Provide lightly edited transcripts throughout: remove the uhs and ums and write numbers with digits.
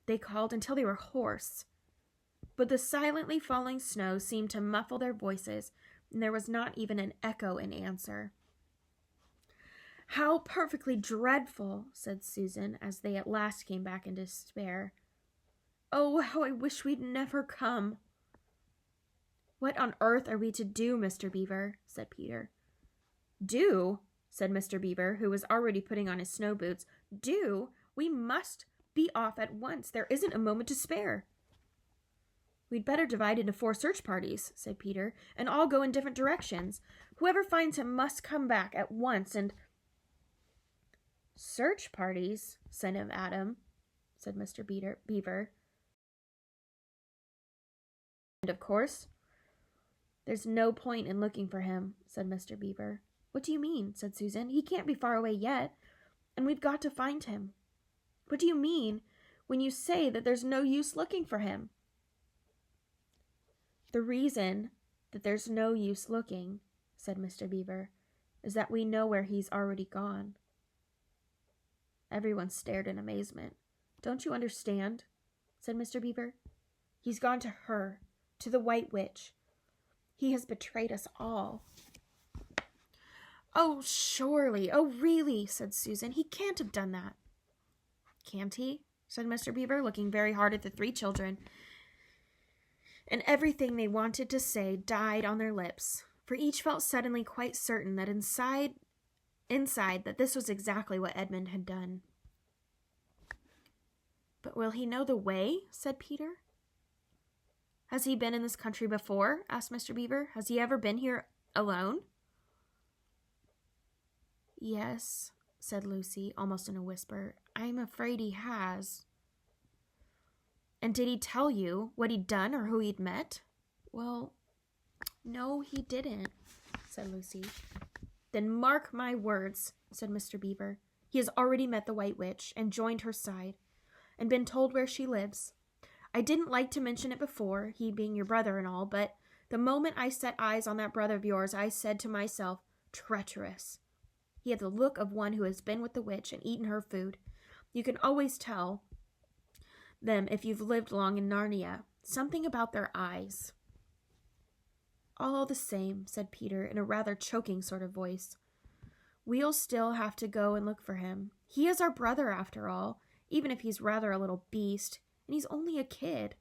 they called until they were hoarse. But the silently falling snow seemed to muffle their voices, and there was not even an echo in answer. "How perfectly dreadful," said Susan, as they at last came back in despair. "Oh, how I wish we'd never come." "What on earth are we to do, Mr. Beaver?" said Peter. "Do?" said Mr. Beaver, who was already putting on his snow boots. "Do? We must be off at once. There isn't a moment to spare." "We'd better divide into 4 search parties," said Peter, "and all go in different directions. Whoever finds him must come back at once and—" "Search parties, son of Adam," said Mr. Beaver. "And of course, there's no point in looking for him," said Mr. Beaver. "What do you mean?" said Susan. "He can't be far away yet, and we've got to find him." "What do you mean when you say that there's no use looking for him?" "The reason that there's no use looking," said Mr. Beaver, "is that we know where he's already gone." Everyone stared in amazement. "Don't you understand?" said Mr. Beaver. "He's gone to her, to the White Witch. He has betrayed us all." "Oh, surely, oh, really," said Susan. "He can't have done that." "Can't he?" said Mr. Beaver, looking very hard at the 3 children. And everything they wanted to say died on their lips, for each felt suddenly quite certain that inside that this was exactly what Edmund had done. "But will he know the way?" said Peter. "Has he been in this country before?" asked Mr. Beaver. "Has he ever been here alone?" "Yes," said Lucy, almost in a whisper. "I'm afraid he has." "And did he tell you what he'd done or who he'd met?" "Well, no, he didn't," said Lucy. "Then mark my words," said Mr. Beaver. "He has already met the White Witch and joined her side, and been told where she lives. I didn't like to mention it before, he being your brother and all, but the moment I set eyes on that brother of yours, I said to myself, 'Treacherous.' He had the look of one who has been with the witch and eaten her food. You can always tell them if you've lived long in Narnia. Something about their eyes." "All the same," said Peter in a rather choking sort of voice, "we'll still have to go and look for him. He is our brother after all, even if he's rather a little beast, and he's only a kid."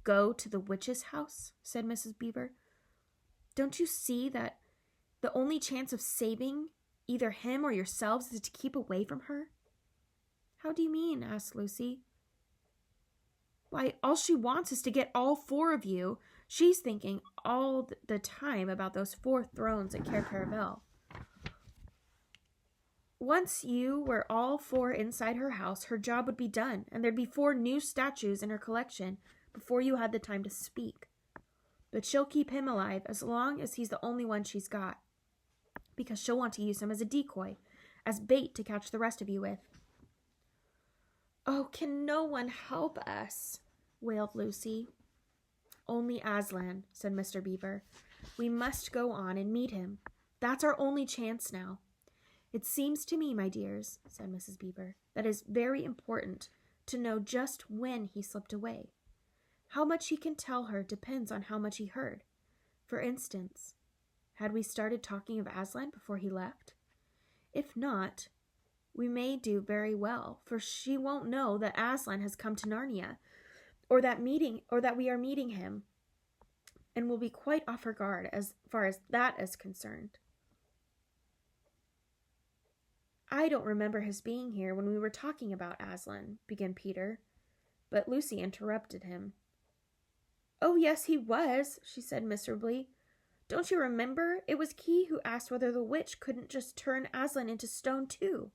"Go to the witch's house?" said Mrs. Beaver. "Don't you see that the only chance of saving either him or yourselves is to keep away from her?" "How do you mean?" asked Lucy. "Why, all she wants is to get all 4 of you. She's thinking all the time about those 4 thrones at Cair Paravel. Once you were all 4 inside her house, her job would be done, and there'd be 4 new statues in her collection before you had the time to speak. But she'll keep him alive as long as he's the only one she's got, because she'll want to use him as a decoy, as bait to catch the rest of you with." "Oh, can no one help us?" wailed Lucy. "Only Aslan," said Mr. Beaver. "We must go on and meet him. That's our only chance now. It seems to me, my dears," said Mrs. Beaver, "that it is very important to know just when he slipped away. How much he can tell her depends on how much he heard. For instance, had we started talking of Aslan before he left? If not, we may do very well, for she won't know that Aslan has come to Narnia, or that we are meeting him, and will be quite off her guard as far as that is concerned." "I don't remember his being here when we were talking about Aslan," began Peter, but Lucy interrupted him. "Oh, yes, he was," she said miserably. "Don't you remember? It was he who asked whether the witch couldn't just turn Aslan into stone too."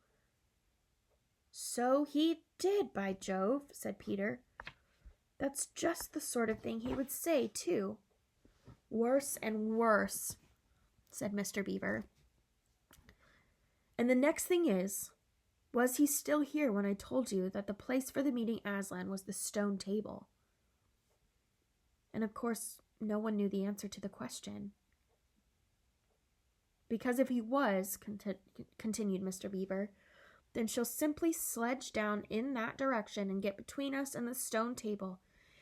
"So he did, by Jove," said Peter. "That's just the sort of thing he would say, too." "Worse and worse," said Mr. Beaver. "And the next thing is, was he still here when I told you that the place for the meeting Aslan was the stone table?" And of course, no one knew the answer to the question. "Because if he was," continued Mr. Beaver, Then she'll simply sledge down in that direction and get between us and the stone table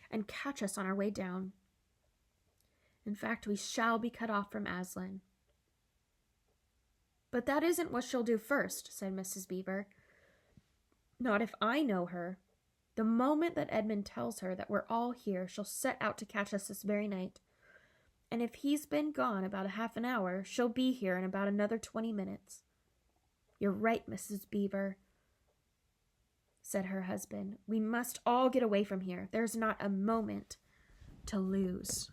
and catch us on our way down. In fact, we shall be cut off from Aslan." "But that isn't what she'll do first," said Mrs. Beaver. "Not if I know her. The moment that Edmund tells her that we're all here, she'll set out to catch us this very night. And if he's been gone about a half an hour, she'll be here in about another 20 minutes. "You're right, Mrs. Beaver," said her husband. "We must all get away from here. There's not a moment to lose."